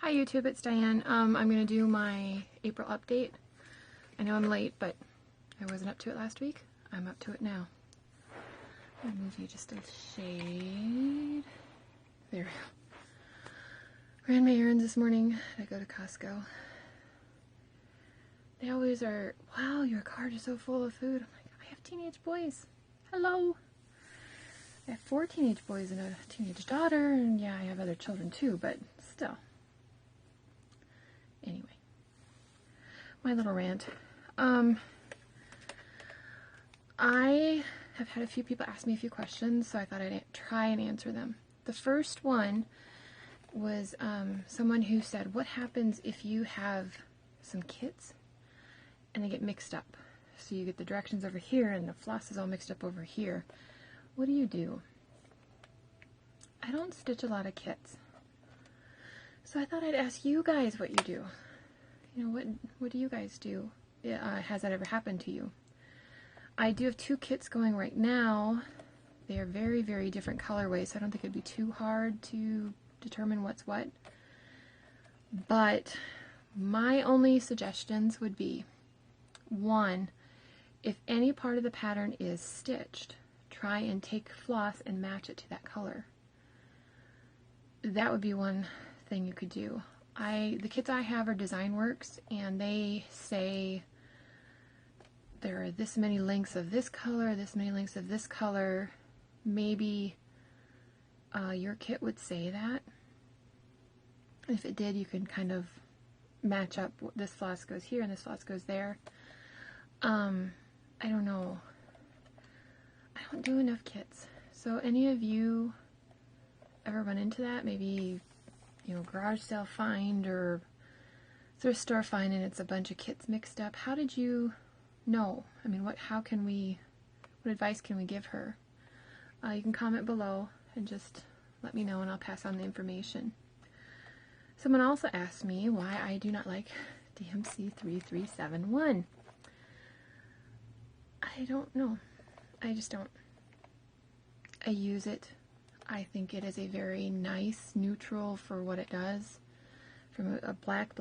Hi YouTube, it's Diane. I'm going to do my April update. I know I'm late, but I wasn't up to it last week. I'm up to it now. I'll move you just a shade. There we go. Ran my errands this morning. I go to Costco. They always are, wow, your cart is so full of food. I'm like, I have teenage boys. Hello. I have 4 teenage boys and a teenage daughter, and yeah, I have other children too, but still. Anyway, my little rant. I have had a few people ask me a few questions, so I thought I'd try and answer them. The first one was someone who said, what happens if you have some kits and they get mixed up? So you get the directions over here and the floss is all mixed up over here. What do? I don't stitch a lot of kits. So I thought I'd ask you guys what you do. You know, what do you guys do? Has that ever happened to you? I do have 2 kits going right now. They are very, very different colorways, so I don't think it'd be too hard to determine what's what. But my only suggestions would be, 1, if any part of the pattern is stitched, try and take floss and match it to that color. That would be one thing you could do. The kits I have are Design Works, and they say there are this many lengths of this color, this many lengths of this color. Maybe your kit would say that. If it did, you could kind of match up. This floss goes here and this floss goes there. I don't know. I don't do enough kits. So any of you ever run into that? Maybe, you know, garage sale find or thrift store find and it's a bunch of kits mixed up. How did you know? I mean, what advice can we give her? You can comment below and just let me know and I'll pass on the information. Someone also asked me why I do not like DMC 3371. I don't know. I just don't. I use it. I think it is a very nice neutral for what it does. From a black,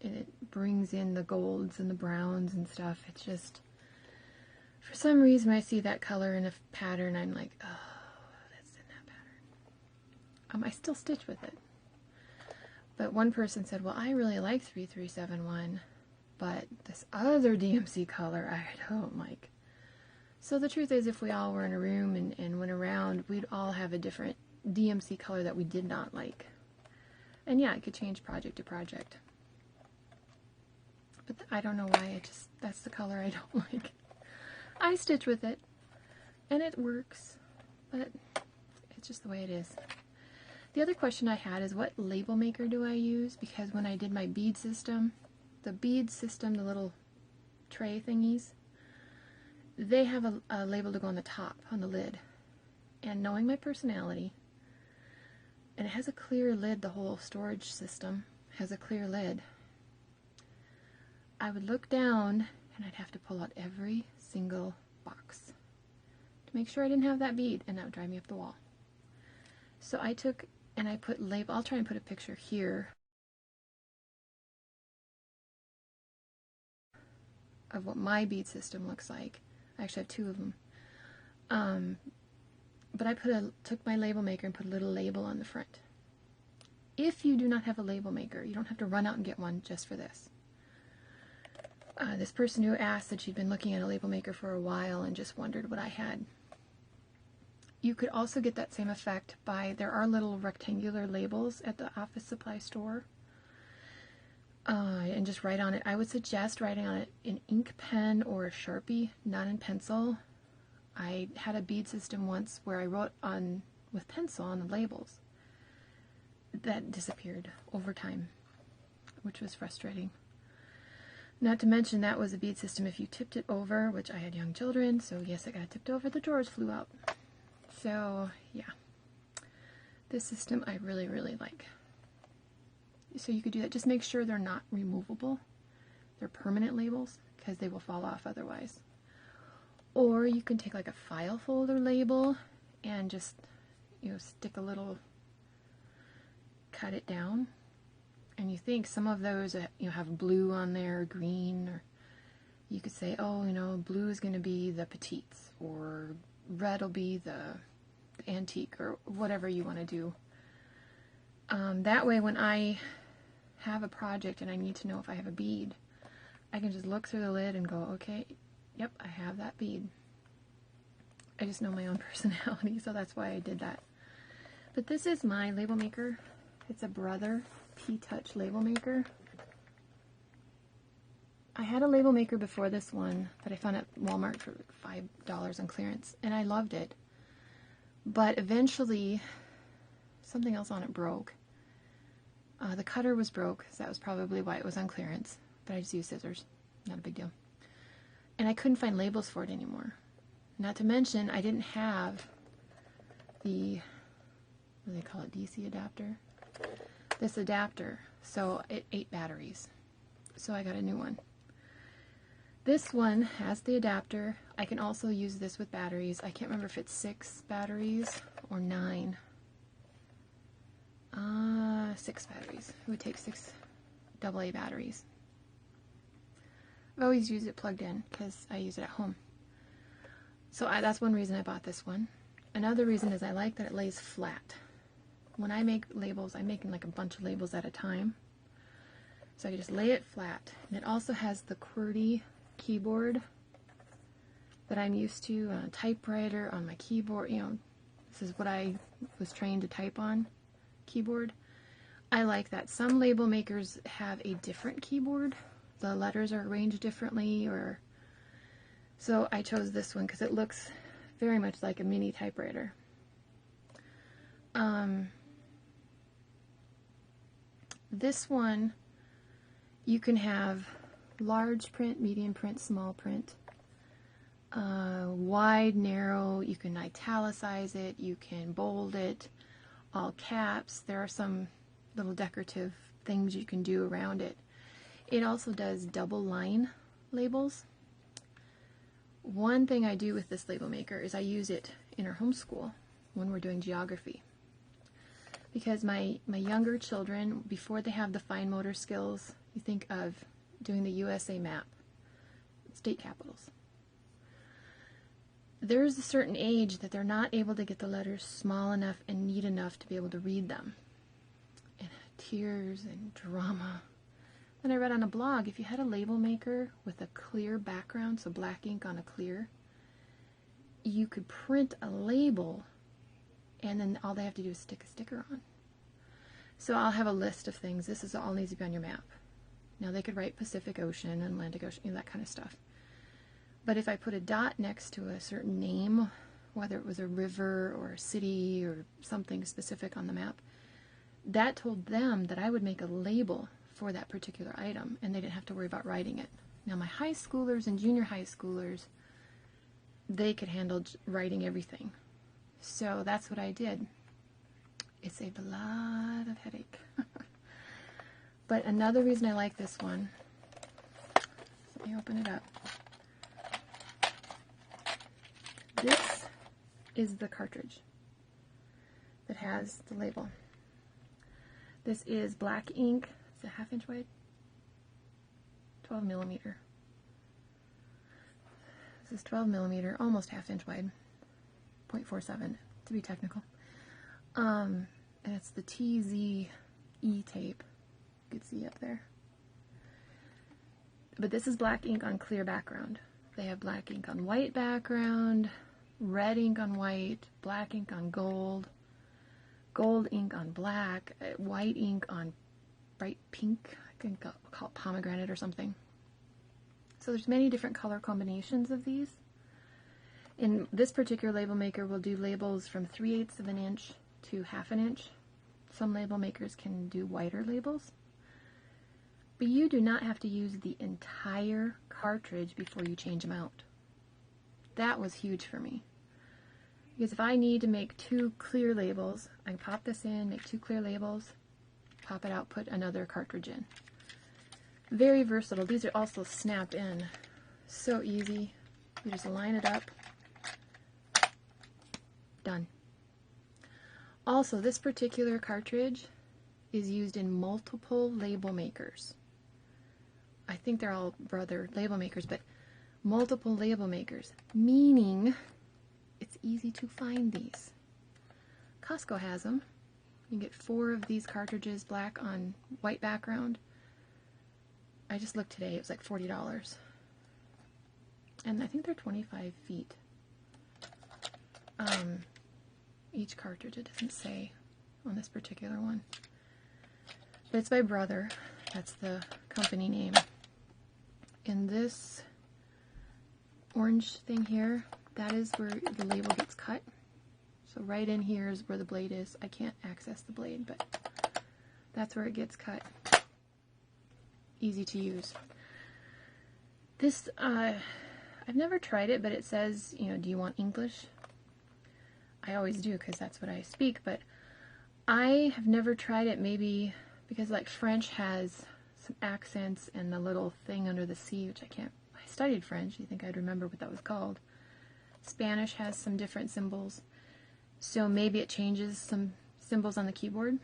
and it brings in the golds and the browns and stuff. It's just, for some reason I see that color in a pattern, I'm like, oh, that's in that pattern. I still stitch with it. But one person said, well, I really like 3371, but this other DMC color I don't like. So the truth is, if we all were in a room and went around, we'd all have a different DMC color that we did not like. And yeah, it could change project to project. But I don't know why, that's the color I don't like. I stitch with it, and it works, but it's just the way it is. The other question I had is, what label maker do I use? Because when I did my bead system, the little tray thingies, they have a label to go on the top, on the lid. And knowing my personality, and it has a clear lid, the whole storage system has a clear lid, I would look down and I'd have to pull out every single box to make sure I didn't have that bead, and that would drive me up the wall. So I took and I put label, I'll try and put a picture here of what my bead system looks like. I actually have 2 of them. But I took my label maker and put a little label on the front. If you do not have a label maker, you don't have to run out and get one just for this. This person who asked said she'd been looking at a label maker for a while and just wondered what I had. You could also get that same effect by, there are little rectangular labels at the office supply store. And just write on it. I would suggest writing on it in ink pen or a Sharpie, not in pencil. I had a bead system once where I wrote with pencil on the labels. That disappeared over time, which was frustrating. Not to mention, that was a bead system, if you tipped it over, which I had young children, so yes, it got tipped over, the drawers flew out. So yeah, this system I really, really like. So you could do that. Just make sure they're not removable. They're permanent labels, because they will fall off otherwise. Or you can take like a file folder label and just, stick a little, cut it down And you think some of those have blue on there, or green, or you could say, oh, blue is going to be the petites, or red will be the antique, or whatever you want to do. That way, when I have a project and I need to know if I have a bead, I can just look through the lid and go, okay, yep, I have that bead. I just know my own personality, so that's why I did that. But this is my label maker. It's a Brother P-Touch label maker. I had a label maker before this one that I found at Walmart for like $5 on clearance, and I loved it. But eventually, something else on it broke. The cutter was broke, so that was probably why it was on clearance. But I just used scissors. Not a big deal. And I couldn't find labels for it anymore. Not to mention, I didn't have the, what do they call it, DC adapter? This adapter. So it ate batteries. So I got a new one. This one has the adapter. I can also use this with batteries. I can't remember if it's 6 batteries or 9. 6 batteries. It would take 6 AA batteries. I've always used it plugged in because I use it at home. So that's one reason I bought this one. Another reason is I like that it lays flat. When I make labels, I'm making like a bunch of labels at a time. So I can just lay it flat. And it also has the QWERTY keyboard that I'm used to on a typewriter, on my keyboard. This is what I was trained to type on, keyboard. I like that. Some label makers have a different keyboard. The letters are arranged differently, so I chose this one because it looks very much like a mini typewriter. This one, you can have large print, medium print, small print, wide, narrow. You can italicize it, you can bold it, all caps. There are some little decorative things you can do around it. It also does double line labels. One thing I do with this label maker is I use it in our homeschool when we're doing geography. Because my younger children, before they have the fine motor skills, you think of doing the USA map, state capitals. There's a certain age that they're not able to get the letters small enough and neat enough to be able to read them. And tears and drama. And I read on a blog, if you had a label maker with a clear background, so black ink on a clear, you could print a label and then all they have to do is stick a sticker on. So I'll have a list of things. This is all needs to be on your map. Now they could write Pacific Ocean, Atlantic Ocean, that kind of stuff. But if I put a dot next to a certain name, whether it was a river or a city or something specific on the map, that told them that I would make a label for that particular item, and they didn't have to worry about writing it. Now my high schoolers and junior high schoolers, they could handle writing everything. So that's what I did. It saved a lot of headache. But another reason I like this one, let me open it up. This is the cartridge that has the label. This is black ink. It's a 1/2 inch wide, 12 millimeter. This is 12 millimeter, almost 1/2 inch wide, 0.47 to be technical. And it's the TZE tape. You can see up there. But this is black ink on clear background. They have black ink on white background, red ink on white, black ink on gold, gold ink on black, white ink on bright pink. I think I'll call it pomegranate or something. So there's many different color combinations of these. In this particular label maker, we'll do labels from 3/8 of an inch to 1/2 inch. Some label makers can do wider labels. But you do not have to use the entire cartridge before you change them out. That was huge for me. Because if I need to make 2 clear labels, I can pop this in, make 2 clear labels, pop it out, put another cartridge in. Very versatile. These are also snap in. So easy. You just line it up. Done. Also, this particular cartridge is used in multiple label makers. I think they're all brother label makers, but multiple label makers, meaning it's easy to find these. Costco has them. You can get 4 of these cartridges, black on white background. I just looked today, it was like $40. And I think they're 25 feet. Each cartridge, it doesn't say on this particular one. But it's by Brother, that's the company name. And this orange thing here, that is where the label gets cut. So right in here is where the blade is. I can't access the blade, but that's where it gets cut. Easy to use. This, I've never tried it, but it says, you know, do you want English? I always do because that's what I speak, but I have never tried it, maybe because like French has some accents and the little thing under the C, which I studied French, you think I'd remember what that was called. Spanish has some different symbols, so maybe it changes some symbols on the keyboard.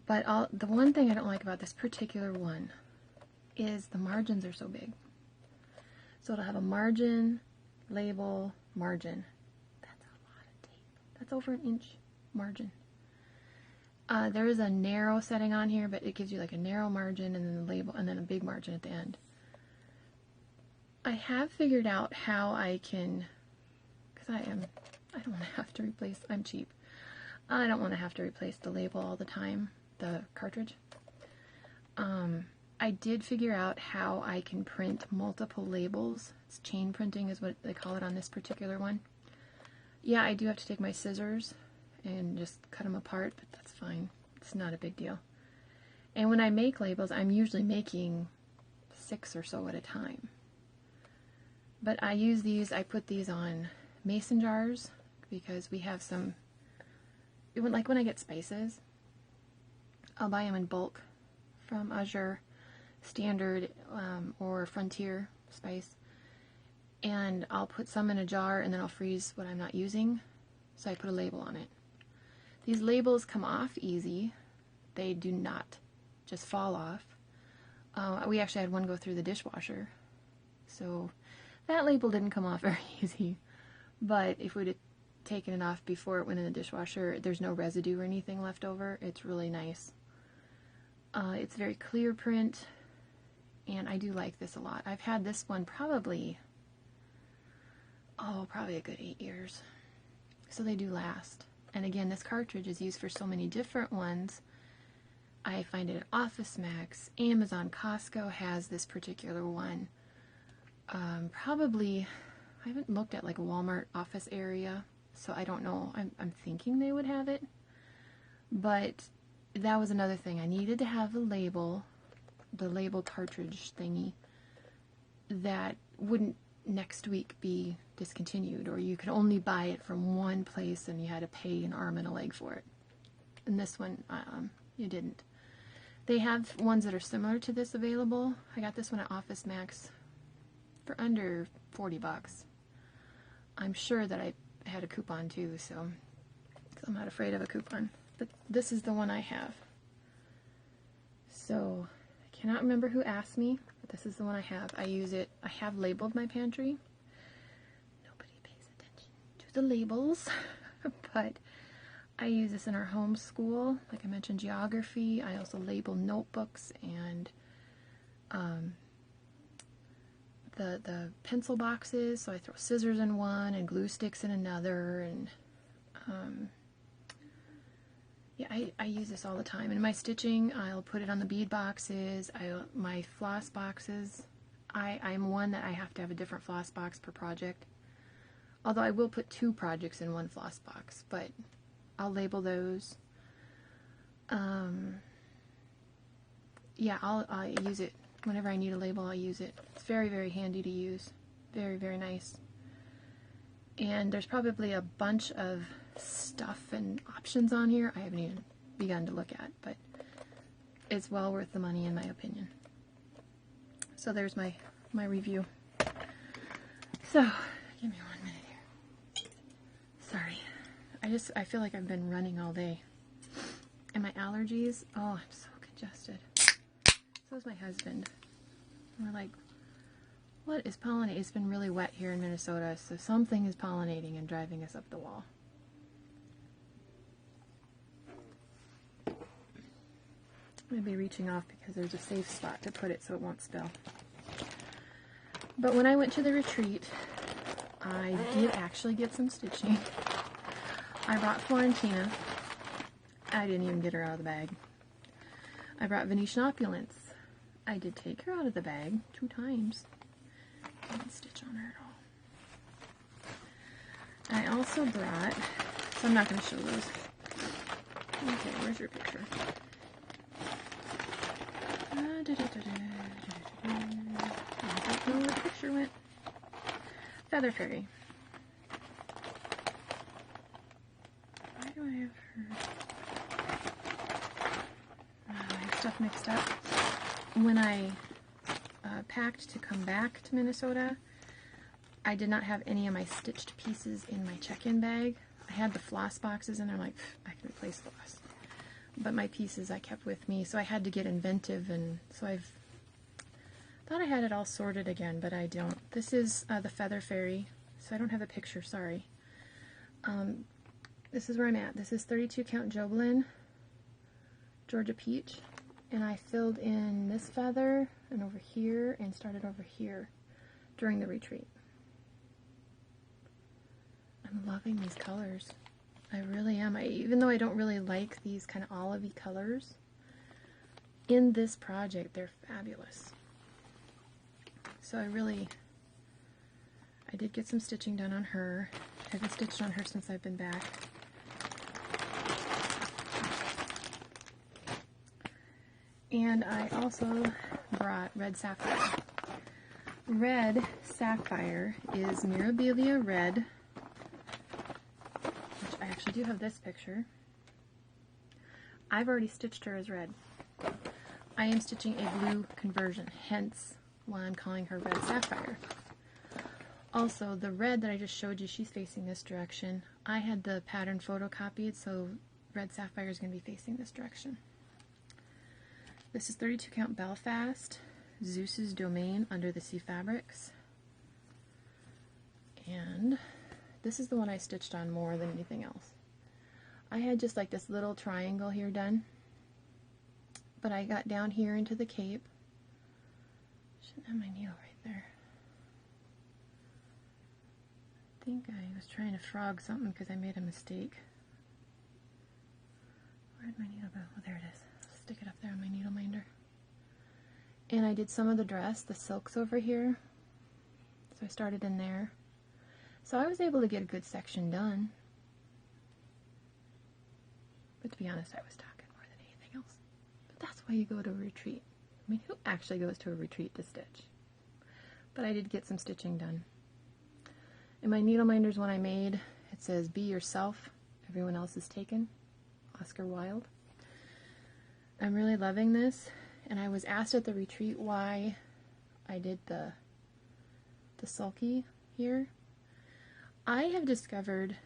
But the one thing I don't like about this particular one is the margins are so big. So it'll have a margin, label, margin. That's a lot of tape. That's over an inch margin. There is a narrow setting on here, but it gives you like a narrow margin and then the label and then a big margin at the end. I have figured out how I can, because I don't want to have to replace, I'm cheap. I don't want to have to replace the label all the time, the cartridge. I did figure out how I can print multiple labels. It's chain printing is what they call it on this particular one. Yeah, I do have to take my scissors and just cut them apart, but that's fine. It's not a big deal. And when I make labels, I'm usually making 6 or so at a time. But I use these, I put these on mason jars because we have some, like when I get spices, I'll buy them in bulk from Azure, Standard, or Frontier Spice. And I'll put some in a jar and then I'll freeze what I'm not using. So I put a label on it. These labels come off easy. They do not just fall off. We actually had one go through the dishwasher. So that label didn't come off very easy. But if we'd have taken it off before it went in the dishwasher, there's no residue or anything left over. It's really nice. It's very clear print. And I do like this a lot. I've had this one probably a good 8 years. So they do last. And again, this cartridge is used for so many different ones. I find it at Office Max. Amazon, Costco has this particular one. Probably, I haven't looked at like a Walmart office area, so I don't know. I'm thinking they would have it. But that was another thing. I needed to have the label cartridge thingy that wouldn't next week be discontinued, or you could only buy it from one place and you had to pay an arm and a leg for it. And this one, you didn't. They have ones that are similar to this available. I got this one at Office Max for under $40. I'm sure that I had a coupon too, so I'm not afraid of a coupon. But this is the one I have. So I cannot remember who asked me, but this is the one I have. I use it. I have labeled my pantry. Nobody pays attention to the labels, but I use this in our home school. Like I mentioned, geography. I also label notebooks and the pencil boxes. So I throw scissors in one and glue sticks in another, and yeah, I use this all the time. In my stitching, I'll put it on the bead boxes, my floss boxes. I'm one that I have to have a different floss box per project. Although I will put 2 projects in one floss box, but I'll label those. Yeah, I'll use it. Whenever I need a label, I'll use it. It's very, very handy to use. Very, very nice. And there's probably a bunch of stuff and options on here I haven't even begun to look at, but it's well worth the money in my opinion. So there's my review. So give me 1 minute here. Sorry. I feel like I've been running all day. And my allergies, oh, I'm so congested. So is my husband. And we're like, what is pollinating? It's been really wet here in Minnesota, so something is pollinating and driving us up the wall. I'm going to be reaching off because there's a safe spot to put it so it won't spill. But when I went to the retreat, I did actually get some stitching. I brought Florentina. I didn't even get her out of the bag. I brought Venetian Opulence. I did take her out of the bag 2 times. Didn't stitch on her at all. I also brought, so I'm not going to show those. Okay, where's your picture? I don't know where the picture went. Feather Fairy. Why do I have her? I have stuff mixed up. When I packed to come back to Minnesota, I did not have any of my stitched pieces in my check-in bag. I had the floss boxes and I'm like, I can replace floss. But my pieces I kept with me, so I had to get inventive, and so I've thought I had it all sorted again, but I don't. This is the Feather Fairy, so I don't have a picture, sorry. This is where I'm at. This is 32 count Jobelan, Georgia Peach, and I filled in this feather and over here and started over here during the retreat. I'm loving these colors. I really am. Even though I don't really like these kind of olivey colors, in this project they're fabulous. So I did get some stitching done on her. I haven't stitched on her since I've been back. And I also brought Red Sapphire. Red Sapphire is Mirabilia Red, which I actually do have this picture. I've already stitched her as red. I am stitching a blue conversion, hence why I'm calling her Red Sapphire. Also, the red that I just showed you, she's facing this direction. I had the pattern photocopied, so Red Sapphire is going to be facing this direction. This is 32 count Belfast, Zeus's Domain under the Sea Fabrics. And this is the one I stitched on more than anything else. I had just like this little triangle here done, but I got down here into the cape. Shouldn't have my needle right there. I think I was trying to frog something because I made a mistake. Where'd my needle go? Oh, there it is. I'll stick it up there on my needle minder. And I did some of the dress, the silks over here. So I started in there. So I was able to get a good section done. But to be honest, I was talking more than anything else. But that's why you go to a retreat. I mean, who actually goes to a retreat to stitch? But I did get some stitching done. In my needle minders one I made, it says, "Be yourself, everyone else is taken." Oscar Wilde. I'm really loving this, and I was asked at the retreat why I did the sulky here. I have discovered,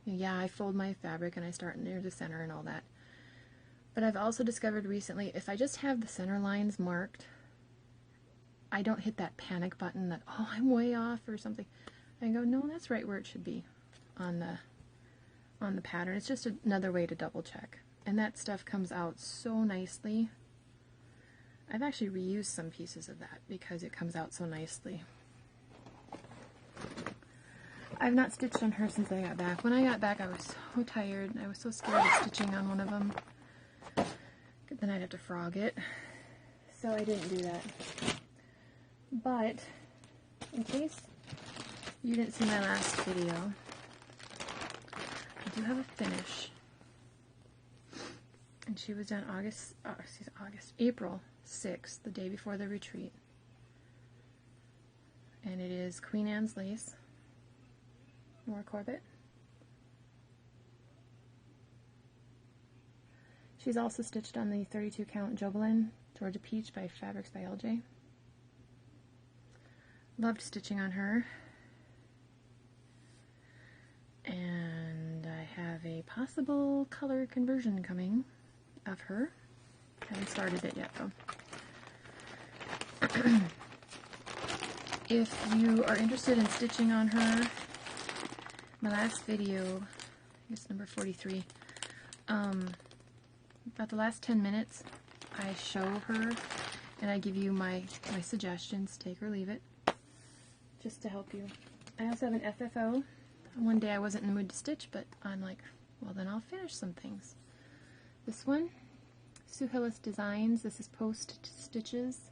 yeah, I fold my fabric and I start near the center and all that. But I've also discovered recently, if I just have the center lines marked, I don't hit that panic button that, oh, I'm way off or something. I go, no, that's right where it should be on the pattern. It's just another way to double check. And that stuff comes out so nicely. I've actually reused some pieces of that because it comes out so nicely. I've not stitched on her since I got back. When I got back, I was so tired. I was so scared of stitching on one of them. Then I'd have to frog it. So I didn't do that. But, in case you didn't see my last video, I do have a finish. And she was done April 6th, the day before the retreat. And it is Queen Anne's lace. More Corbett. She's also stitched on the 32 count Jobelan, Georgia Peach by Fabrics by LJ. Loved stitching on her. And I have a possible color conversion coming of her. Haven't started it yet though. If you are interested in stitching on her, my last video, I guess number 43, about the last 10 minutes, I show her and I give you my suggestions, take or leave it, just to help you. I also have an FFO. One day I wasn't in the mood to stitch, but I'm like, well then I'll finish some things. This one, Sue Hillis Designs, this is post stitches.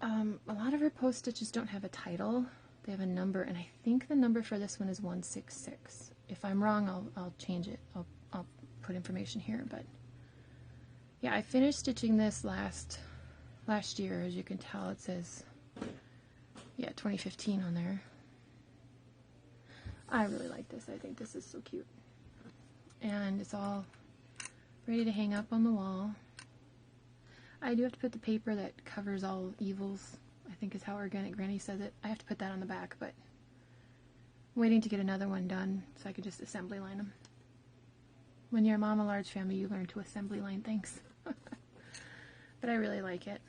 A lot of her post stitches don't have a title, they have a number, and I think the number for this one is 166. If I'm wrong, I'll change it. I'll put information here, but yeah, I finished stitching this last year. As you can tell, it says, yeah, 2015 on there. I really like this. I think this is so cute. And it's all ready to hang up on the wall. I do have to put the paper that covers all evils, I think is how Organic Granny says it. I have to put that on the back, but I'm waiting to get another one done so I could just assembly line them. When you're a mom of a large family, you learn to assembly line things. But I really like it.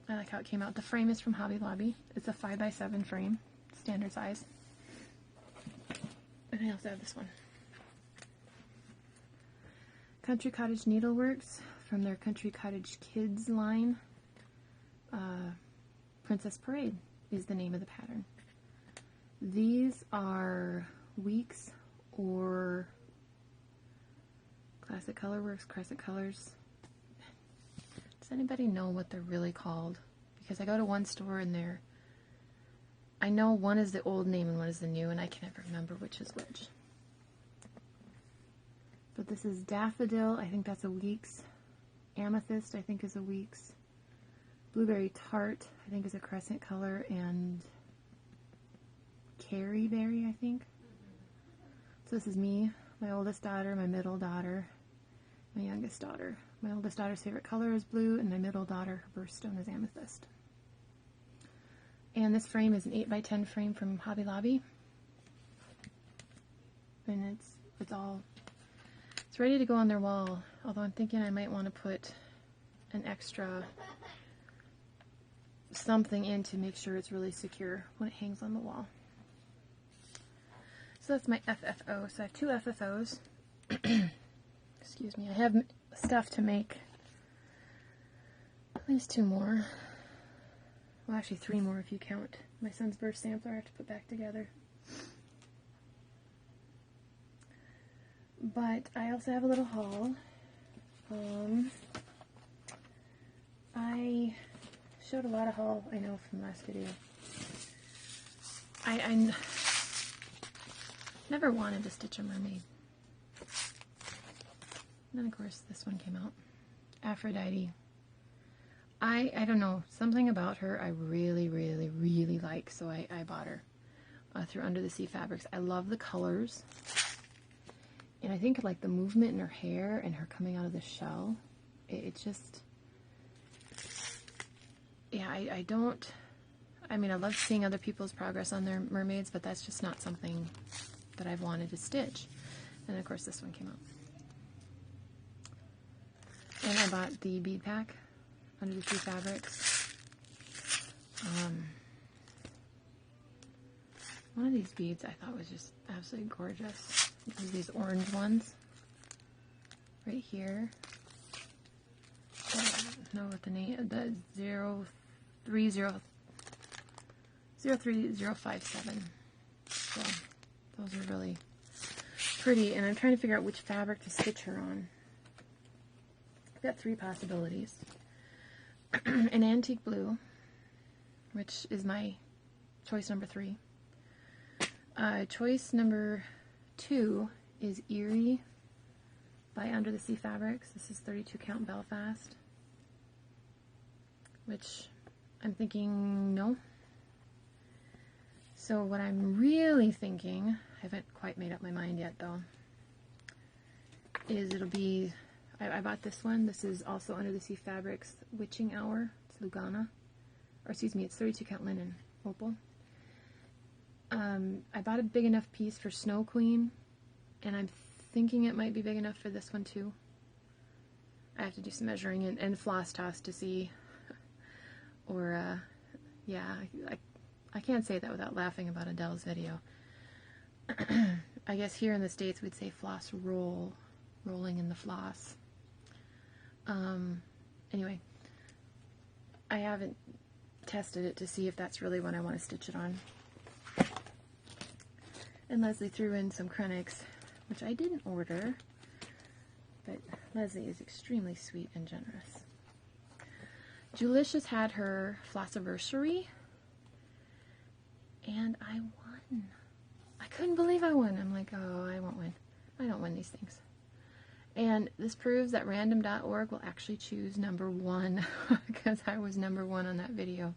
I like how it came out. The frame is from Hobby Lobby. It's a 5x7 frame, standard size. And I also have this one. Country Cottage Needleworks, from their Country Cottage Kids line. Princess Parade is the name of the pattern. These are Weeks or Classic Colorworks, Crescent Colors. Does anybody know what they're really called? Because I go to one store and I know one is the old name and one is the new, and I can never remember which is which. But this is Daffodil, I think that's a Weeks. Amethyst, I think is a Weeks. Blueberry Tart, I think is a Crescent Color, and Carrie Berry, I think. So this is me, my oldest daughter, my middle daughter, my youngest daughter. My oldest daughter's favorite color is blue, and my middle daughter, her birthstone is amethyst. And this frame is an 8x10 frame from Hobby Lobby. And it's ready to go on their wall, although I'm thinking I might want to put an extra something in to make sure it's really secure when it hangs on the wall. So that's my FFO. So I have two FFOs. Excuse me. I have stuff to make at least two more. Well, actually three more if you count my son's birth sampler I have to put back together. But I also have a little haul. I showed a lot of haul, I know, from last video. I never wanted to stitch a mermaid. And then, of course, this one came out. Aphrodite. I don't know, something about her I really, really, really like, so I bought her through Under the Sea Fabrics. I love the colors. And I think like the movement in her hair and her coming out of the shell, it just, yeah, I mean, I love seeing other people's progress on their mermaids, but that's just not something that I've wanted to stitch. And of course this one came out. And I bought the bead pack, Under the Sea Fabrics. One of these beads I thought was just absolutely gorgeous. These orange ones right here. I don't know what the name, the 03057. So those are really pretty, and I'm trying to figure out which fabric to stitch her on. I've got three possibilities. An antique blue, which is my choice number 3. Choice number 2 is Eerie by Under the Sea Fabrics. This is 32 count Belfast, which I'm thinking no. So what I'm really thinking, I haven't quite made up my mind yet though, is it'll be, I bought this one. This is also Under the Sea Fabrics Witching Hour. It's Lugana, or excuse me, it's 32 count linen opal. I bought a big enough piece for Snow Queen, And I'm thinking it might be big enough for this one too. I have to do some measuring and floss toss to see. Or, yeah, I can't say that without laughing about Adele's video. I guess here in the States we'd say floss roll, rolling in the floss. Anyway, I haven't tested it to see if that's really what I want to stitch it on. And Leslie threw in some Krennics, which I didn't order, but Leslie is extremely sweet and generous. Julicia's had her Flossiversary, and I won. I couldn't believe I won. I'm like, oh, I won't win. I don't win these things. And this proves that random.org will actually choose number 1, because I was number 1 on that video.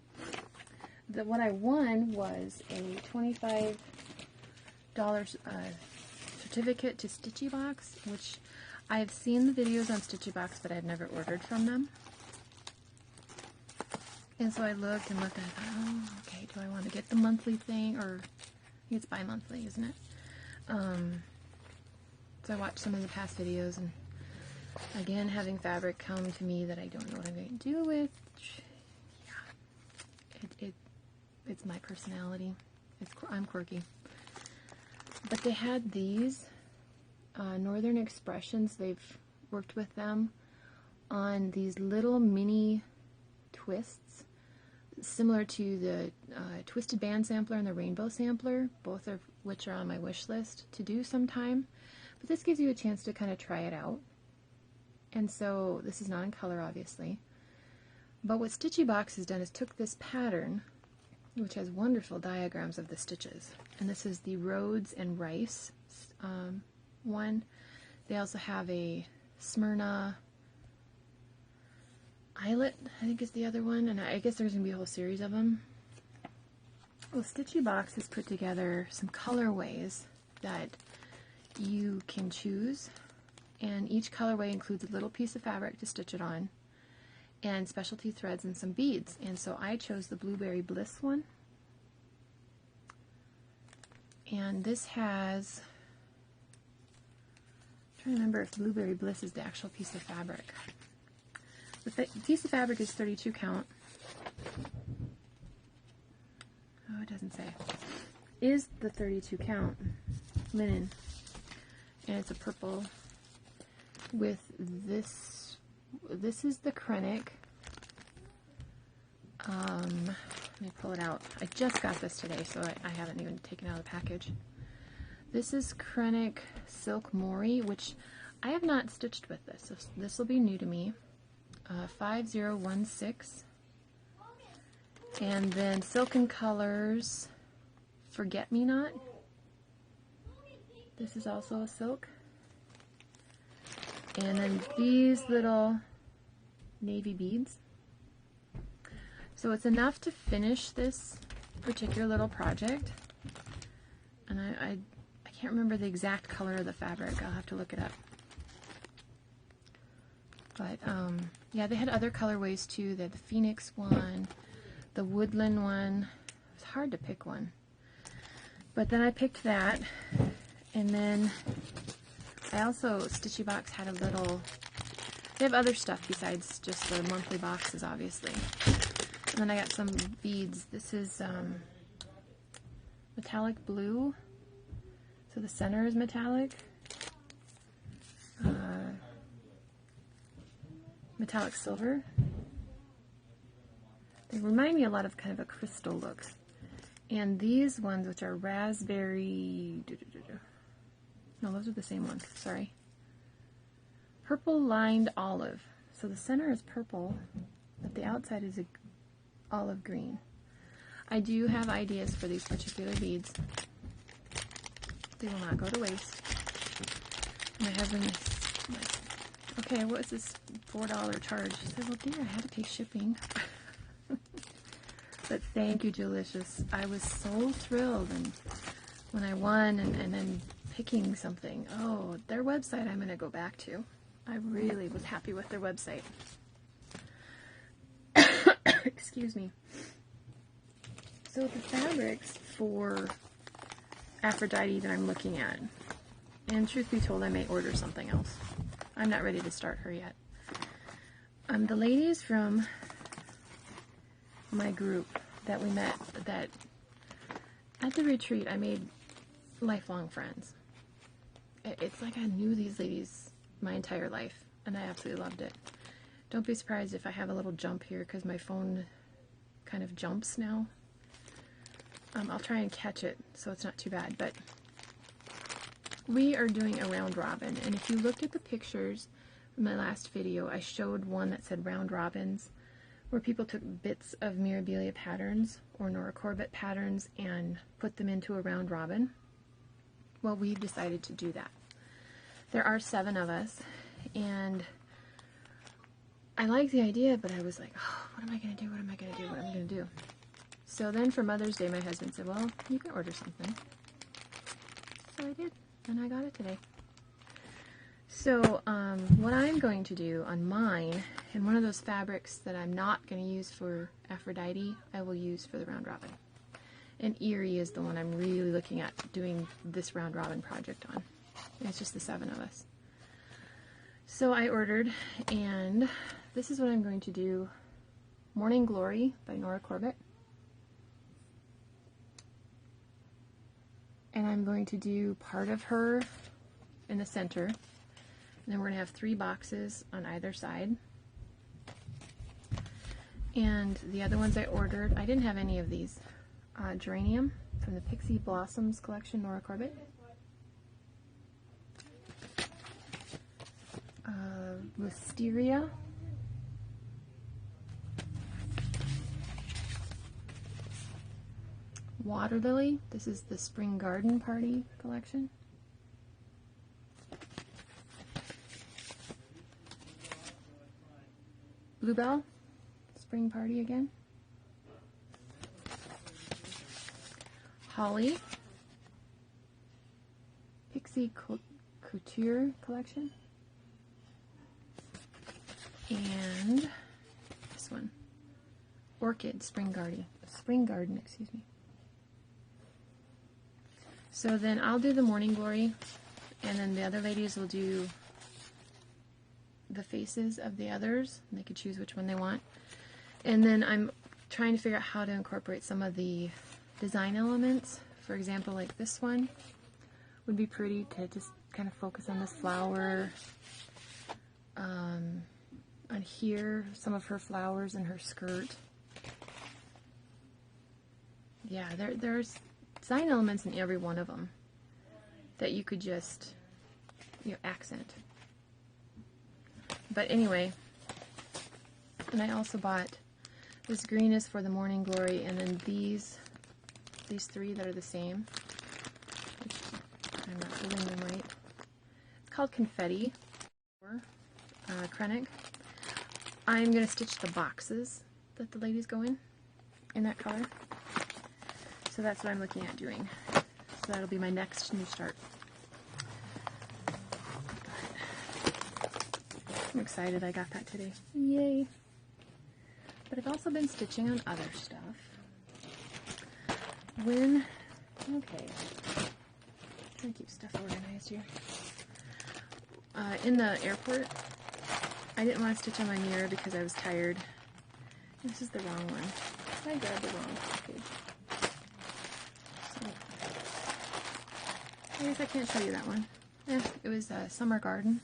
What I won was a $25 certificate to Stitchy Box, which I have seen the videos on Stitchy Box, but I've never ordered from them. And so I looked and looked and I thought, oh, okay, do I want to get the monthly thing? Or I think it's bi-monthly, isn't it? So I watched some of the past videos, and again, having fabric come to me that I don't know what I'm going to do with, yeah, it's my personality. I'm quirky. But they had these Northern Expressions. They've worked with them on these little mini twists, similar to the Twisted Band Sampler and the Rainbow Sampler, both of which are on my wish list to do sometime. But this gives you a chance to kind of try it out. And so this is not in color, obviously. But what Stitchy Box has done is took this pattern, which has wonderful diagrams of the stitches. And this is the Rhodes and Rice one. They also have a Smyrna Eyelet, I think is the other one, and I guess there's going to be a whole series of them. Well, Stitchy Box has put together some colorways that you can choose, and each colorway includes a little piece of fabric to stitch it on, and specialty threads and some beads. And so I chose the Blueberry Bliss one. And this has, I'm trying to remember if Blueberry Bliss is the actual piece of fabric. The piece of fabric is 32 count. Oh, it doesn't say. Is the 32 count linen. And it's a purple with this. This is the Krennic. Let me pull it out. I just got this today, so I haven't even taken it out of the package. This is Krennic Silk Mori, which I have not stitched with this. So this will be new to me. 5016. And then Silken Colors Forget Me Not. This is also a silk. And then these little navy beads. So it's enough to finish this particular little project. And I can't remember the exact color of the fabric. I'll have to look it up. But yeah, they had other colorways too. They had the Phoenix one, the Woodland one. It was hard to pick one. But then I picked that. And then I also, Stitchy Box had a little, they have other stuff besides just the monthly boxes, obviously. And then I got some beads. This is metallic blue. So the center is metallic. Metallic silver. They remind me a lot of kind of a crystal look. And these ones, which are raspberry, no, those are the same ones, sorry. Purple lined olive. So the center is purple, but the outside is a olive green. I do have ideas for these particular beads. They will not go to waste. My husband is like, okay, what is this $4 charge? I said, well, dear, I had to pay shipping. But thank you, Delicious. I was so thrilled, and when I won, and then picking something. Oh, their website I'm going to go back to. I really was happy with their website. Excuse me. So the fabrics for Aphrodite that I'm looking at And truth be told, I may order something else. I'm not ready to start her yet. The ladies from my group that we met that at the retreat, I made lifelong friends. It's like I knew these ladies my entire life, and I absolutely loved it. Don't be surprised if I have a little jump here because my phone kind of jumps now. I'll try and catch it so it's not too bad, but we are doing a round robin, and if you looked at the pictures from my last video, I showed one that said round robins, where people took bits of Mirabilia patterns or Nora Corbett patterns and put them into a round robin. Well, we've decided to do that. There are 7 of us, and I like the idea, but I was like, oh, what am I going to do? What am I going to do? What am I going to do? So then for Mother's Day, my husband said, well, you can order something. So I did, and I got it today. So what I'm going to do on mine, and one of those fabrics that I'm not going to use for Aphrodite, I will use for the round robin. And Erie is the one I'm really looking at doing this round robin project on. And it's just the 7 of us. So I ordered, and this is what I'm going to do. Morning Glory by Nora Corbett. And I'm going to do part of her in the center. And then we're going to have 3 boxes on either side. And the other ones I ordered, I didn't have any of these. Geranium from the Pixie Blossoms collection, Nora Corbett. Wisteria. Water Lily. This is the Spring Garden Party collection. Bluebell. Spring Party again. Holly. Pixie Couture collection. And this one. Orchid Spring Garden, excuse me. So then I'll do the Morning Glory, and then the other ladies will do the faces of the others, and they can choose which one they want. And then I'm trying to figure out how to incorporate some of the design elements. For example, like this one would be pretty to just kind of focus on this flower. On here, some of her flowers and her skirt. Yeah, there's design elements in every one of them that you could just, accent. But anyway, and I also bought this green is for the Morning Glory, and then these 3 that are the same, which I'm not holding them right. It's called Confetti, or Krennic. I'm going to stitch the boxes that the ladies go in that color. So that's what I'm looking at doing. So that'll be my next new start. I'm excited I got that today. Yay! But I've also been stitching on other stuff. Okay. Trying to keep stuff organized here. In the airport, I didn't want to stitch on my mirror because I was tired. This is the wrong one. I grabbed the wrong page. So, I guess I can't show you that one. It was Summer Garden.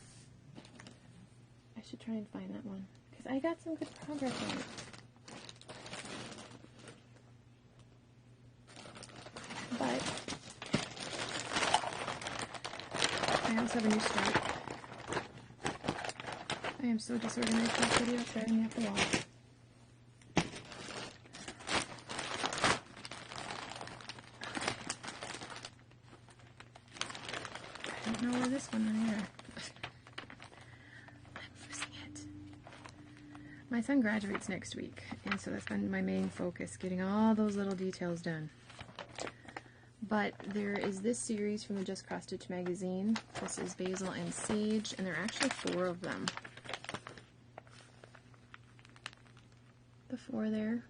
I should try and find that one because I got some good progress on it. But I also have a new start. I am so disorganized. I'll put it up there and the wall. I don't know where this one is either. I'm losing it. My son graduates next week, and so that's been my main focus, getting all those little details done. But there is this series from the Just Cross Stitch magazine. This is Basil and Sage, and there are actually 4 of them. The 4 there.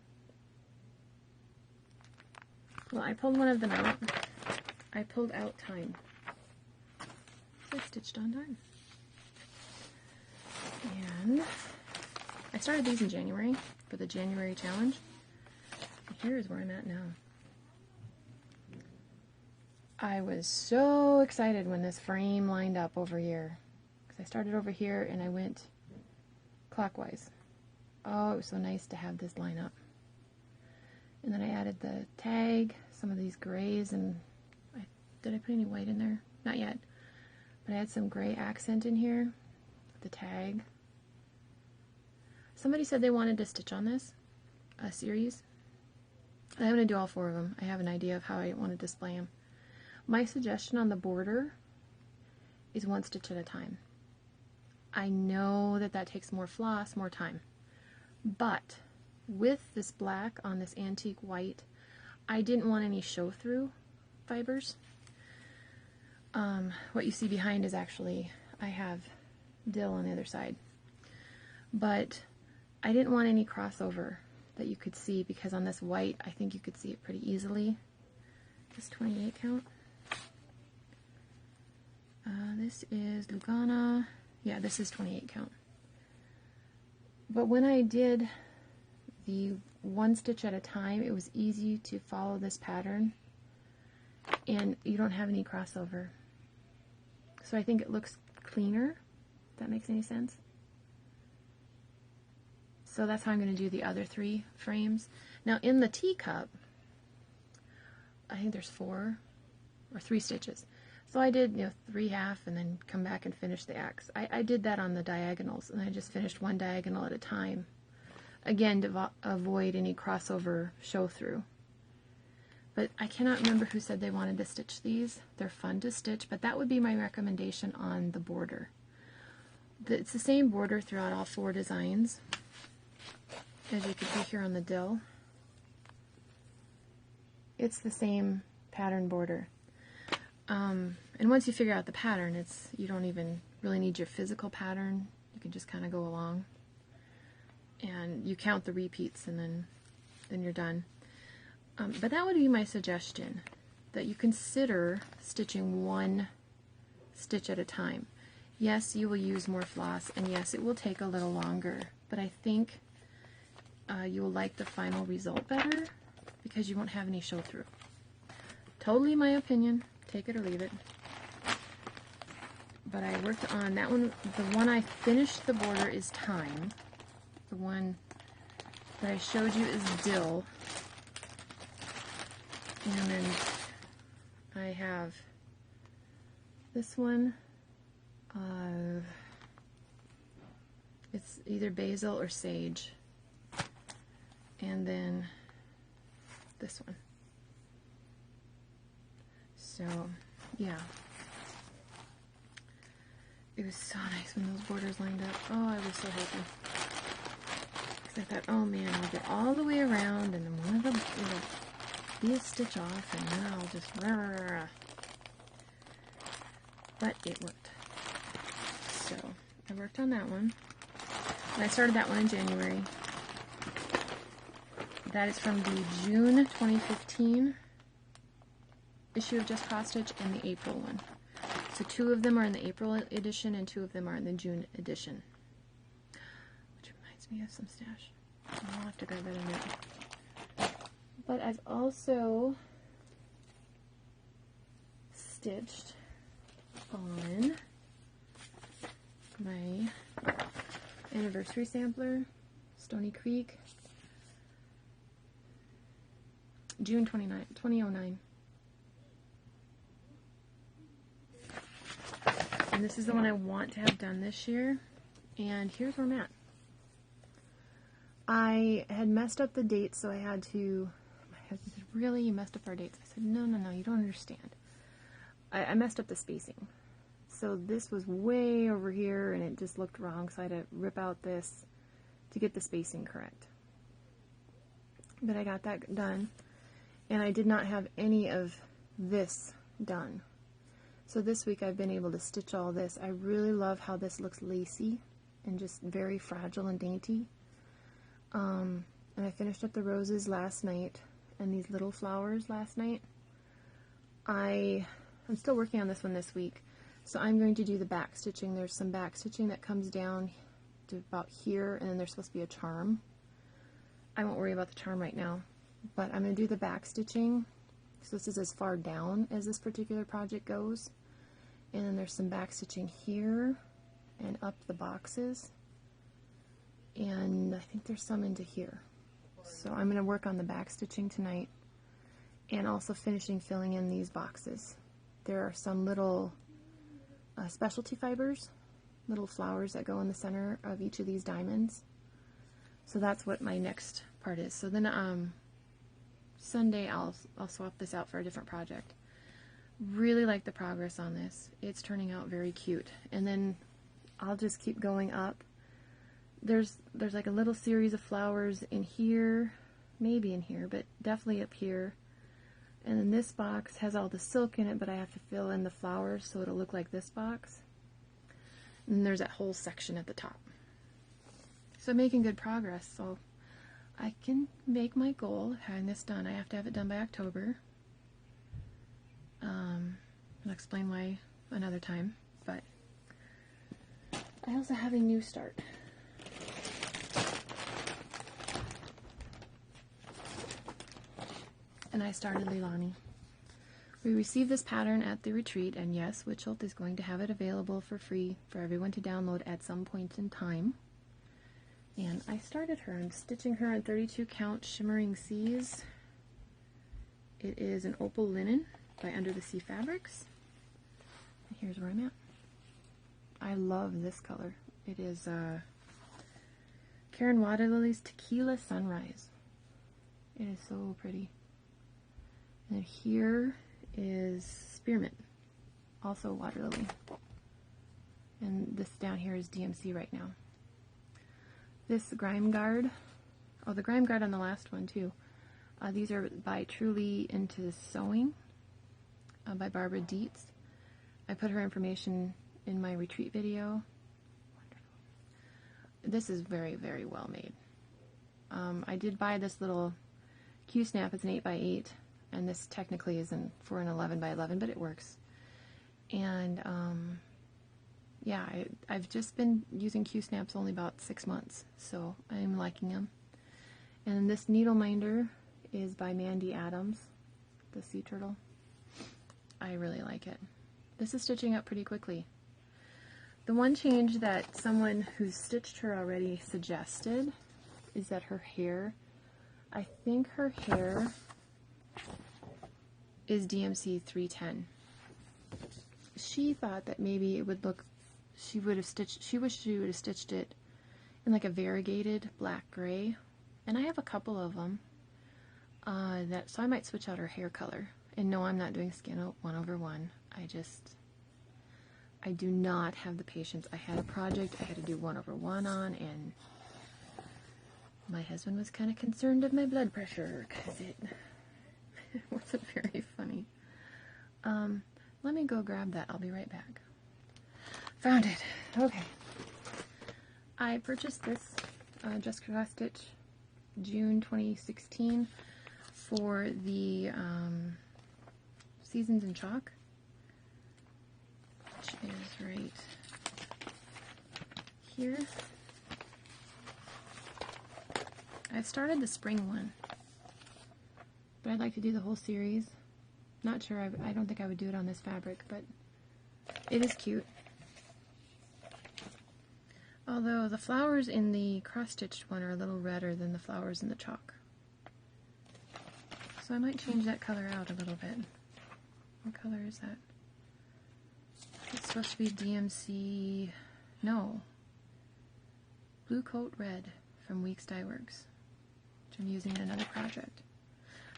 Well, I pulled one of them out. I pulled out Time. nicely stitched on done. And I started these in January for the January challenge. And here's where I'm at now. I was so excited when this frame lined up over here. Because I started over here and I went clockwise. Oh, it was so nice to have this line up. And then I added the tag, some of these grays, and did I put any white in there? Not yet. But I had some gray accent in here, the tag. Somebody said they wanted to stitch on this, a series. I'm going to do all 4 of them. I have an idea of how I want to display them. My suggestion on the border is 1 stitch at a time. I know that that takes more floss, more time. But with this black on this antique white, I didn't want any show-through fibers. What you see behind is actually, I have dill on the other side. But I didn't want any crossover that you could see, because on this white, I think you could see it pretty easily. This 28 count. This is Lugana. Yeah, this is 28 count. But when I did the 1 stitch at a time, it was easy to follow this pattern, and you don't have any crossover. So I think it looks cleaner, if that makes any sense. So that's how I'm going to do the other 3 frames. Now in the teacup, I think there's 4 or 3 stitches. So I did, 3/2 and then come back and finish the X. I did that on the diagonals, and I just finished 1 diagonal at a time. Again, to avoid any crossover show through. But I cannot remember who said they wanted to stitch these. They're fun to stitch, but that would be my recommendation on the border. It's the same border throughout all 4 designs, as you can see here on the dill. It's the same pattern border. And once you figure out the pattern, you don't even really need your physical pattern. You can just kind of go along. And you count the repeats, and then you're done. But that would be my suggestion, that you consider stitching 1 stitch at a time. Yes, you will use more floss, and yes, it will take a little longer, but I think you will like the final result better because you won't have any show through. Totally my opinion, take it or leave it. But I worked on that one. The one I finished the border is Time. The one that I showed you is Dill. And then I have this one. It's either Basil or Sage. And then this one. So, yeah. It was so nice when those borders lined up. Oh, I was so happy. Because I thought, oh man, I'll get all the way around, and then one of them will be a stitch off, and then I'll just rah, rah, rah. But it worked. So, I worked on that one. And I started that one in January. That is from the June 2015 issue of Just Cross Stitch and the April one. So 2 of them are in the April edition and 2 of them are in the June edition. Which reminds me of some stash. I'll have to grab that in there. But I've also stitched on my anniversary sampler, Stony Creek, June 2009. And this is the one I want to have done this year. And here's where I'm at. I had messed up the dates, so I had to... My husband said, really? You messed up our dates? I said, no, you don't understand. I messed up the spacing. So this was way over here, and it just looked wrong, so I had to rip out this to get the spacing correct. But I got that done. And I did not have any of this done. So this week I've been able to stitch all this. I really love how this looks lacy and just very fragile and dainty. And I finished up the roses last night and these little flowers last night. I'm still working on this one this week. So I'm going to do the back stitching. There's some back stitching that comes down to about here, and then there's supposed to be a charm. I won't worry about the charm right now, but I'm going to do the back stitching. So this is as far down as this particular project goes. And then there's some back stitching here and up the boxes. And I think there's some into here. So I'm going to work on the back stitching tonight and also finishing filling in these boxes. There are some little specialty fibers, little flowers that go in the center of each of these diamonds. So that's what my next part is. So then Sunday I'll swap this out for a different project. Really like the progress on this. It's turning out very cute. And then I'll just keep going up. There's like a little series of flowers in here, maybe in here, but definitely up here. And then this box has all the silk in it, but I have to fill in the flowers so it'll look like this box. And then there's that whole section at the top. So making good progress. So I can make my goal of having this done. I have to have it done by October. I'll explain why another time, but I also have a new start. And I started Leilani. We received this pattern at the retreat, and yes, Witchelt is going to have it available for free for everyone to download at some point in time. And I started her. I'm stitching her on 32 count Shimmering Seas. It is an opal linen by Under the Sea Fabrics. And here's where I'm at. I love this color. It is Karen Waterlily's Tequila Sunrise. It is so pretty. And then here is Spearmint, also water lily. And this down here is DMC right now. This Grime Guard, oh, the Grime Guard on the last one too. These are by Truly Into Sewing by Barbara Dietz. I put her information in my retreat video. Wonderful. This is very, very well made. I did buy this little Q-snap. It's an 8x8, and this technically isn't for an 11x11, but it works. And yeah, I've just been using Q-snaps only about 6 months, so I'm liking them. And this needle minder is by Mandy Adams, the sea turtle. I really like it. This is stitching up pretty quickly. The one change that someone who's stitched her already suggested is that her hair, I think her hair is DMC 310. She thought that maybe it would look, she wished she would have stitched it in like a variegated black gray, and I have a couple of them. So I might switch out her hair color. And no, I'm not doing skin 1/1. I do not have the patience. I had a project I had to do 1/1 on, and my husband was kind of concerned of my blood pressure because it wasn't very funny. Let me go grab that. I'll be right back. Found it. Okay. I purchased this Just Cross Stitch June 2016 for the Seasons in Chalk, which is right here. I've started the spring one, but I'd like to do the whole series. Not sure, I don't think I would do it on this fabric, but it is cute. Although the flowers in the cross-stitched one are a little redder than the flowers in the chalk. So I might change that color out a little bit. What color is that? It's supposed to be DMC, no, Blue Coat Red from Weeks Dye Works, which I'm using in another project.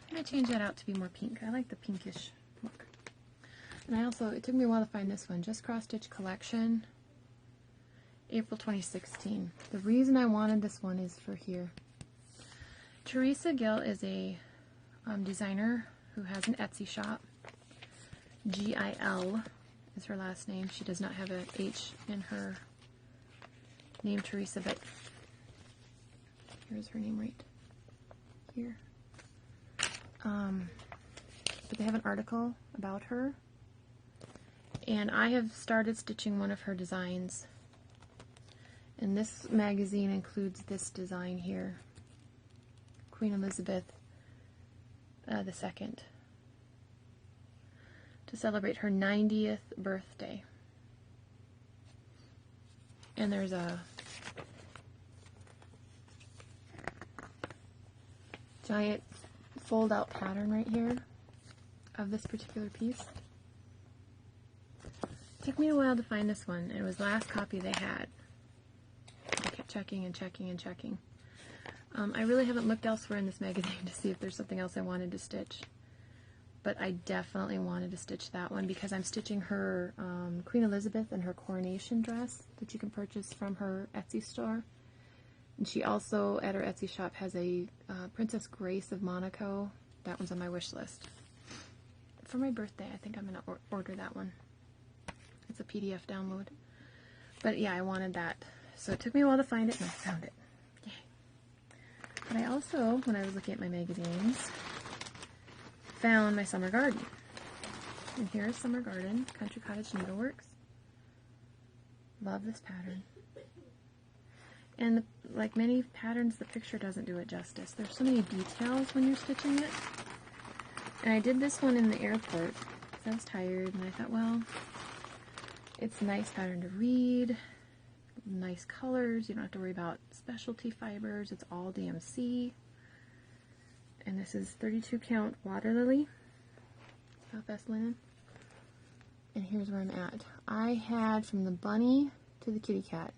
I'm going to change that out to be more pink. I like the pinkish look. And I also, it took me a while to find this one, Just Cross Stitch Collection, April 2016. The reason I wanted this one is for here. Teresa Gill is a designer who has an Etsy shop. Gil is her last name. She does not have an H in her name, Teresa, but here's her name right here. But they have an article about her, And I have started stitching one of her designs. And this magazine includes this design here, Queen Elizabeth II, to celebrate her 90th birthday. And there's a giant fold-out pattern right here of this particular piece. It took me a while to find this one. It was the last copy they had. I kept checking and checking and checking. I really haven't looked elsewhere in this magazine to see if there's something else I wanted to stitch. But I definitely wanted to stitch that one because I'm stitching her Queen Elizabeth and her coronation dress that you can purchase from her Etsy store. And she also, at her Etsy shop, has a Princess Grace of Monaco. That one's on my wish list. For my birthday, I think I'm going to order that one. It's a PDF download. But yeah, I wanted that. So it took me a while to find it, and I found it. Yay. But I also, when I was looking at my magazines, found my summer garden. And here's Summer Garden, Country Cottage Needleworks. Love this pattern. And like many patterns, the picture doesn't do it justice. There's so many details when you're stitching it. And I did this one in the airport because I was tired, and I thought, well, it's a nice pattern to read, nice colors, you don't have to worry about specialty fibers, it's all DMC. And this is 32 count water lily, Southwest linen. And here's where I'm at. I had from the bunny to the kitty cat.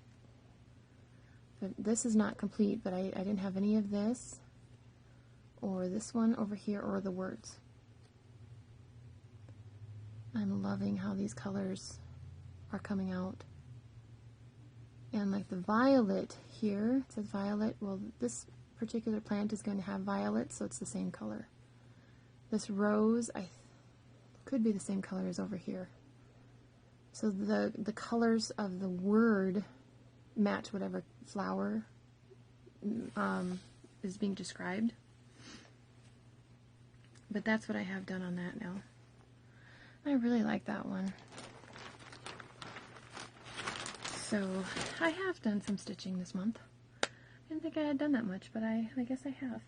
But this is not complete, but I didn't have any of this, or this one over here, or the words. I'm loving how these colors are coming out. And like the violet here, it says violet, well this particular plant is going to have violet, so it's the same color. This rose, could be the same color as over here. So the colors of the word match whatever flower is being described. But that's what I have done on that now. I really like that one. So I have done some stitching this month. I didn't think I had done that much, but I guess I have.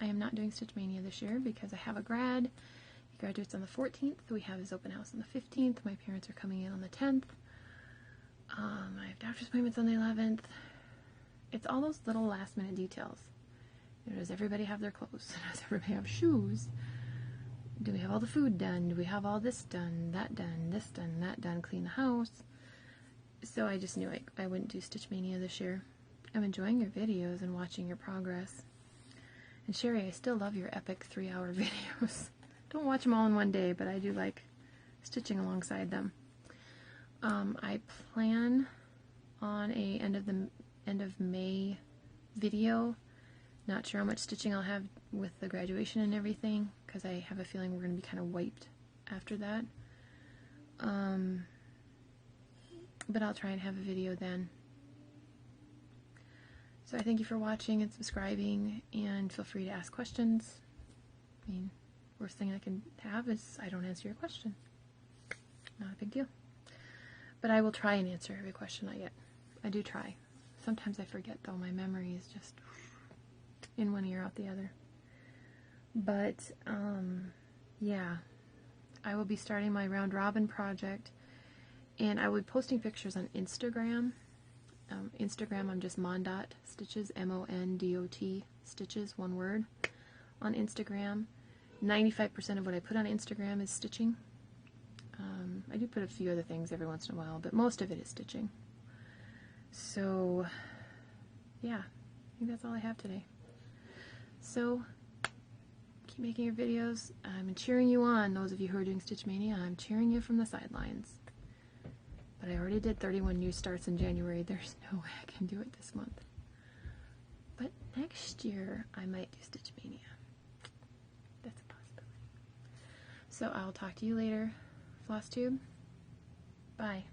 I am not doing Stitch Mania this year because I have a grad. He graduates on the 14th. We have his open house on the 15th. My parents are coming in on the 10th. I have doctor's appointments on the 11th. It's all those little last minute details. You know, does everybody have their clothes? Does everybody have shoes? Do we have all the food done? Do we have all this done, that done, this done, that done, clean the house? So I just knew I wouldn't do Stitch Mania this year. I'm enjoying your videos and watching your progress. And Sherry, I still love your epic 3-hour videos. Don't watch them all in one day, but I do like stitching alongside them. I plan on a end of May video. Not sure how much stitching I'll have with the graduation and everything, because I have a feeling we're going to be kind of wiped after that. But I'll try and have a video then. So I thank you for watching and subscribing, and feel free to ask questions. I mean, worst thing I can have is I don't answer your question. Not a big deal. But I will try and answer every question I get. I do try. Sometimes I forget, though. My memory is just in one ear, out the other. But, yeah. I will be starting my round robin project, and I will be posting pictures on Instagram. Instagram, I'm just mondot stitches, M-O-N-D-O-T stitches, one word. On Instagram, 95% of what I put on Instagram is stitching. I do put a few other things every once in a while, but most of it is stitching. So, yeah, I think that's all I have today. So, keep making your videos. I'm cheering you on, those of you who are doing Stitch Mania. I'm cheering you from the sidelines. But I already did 31 new starts in January. There's no way I can do it this month. But next year, I might do Stitch Mania. That's a possibility. So I'll talk to you later, Floss Tube. Bye.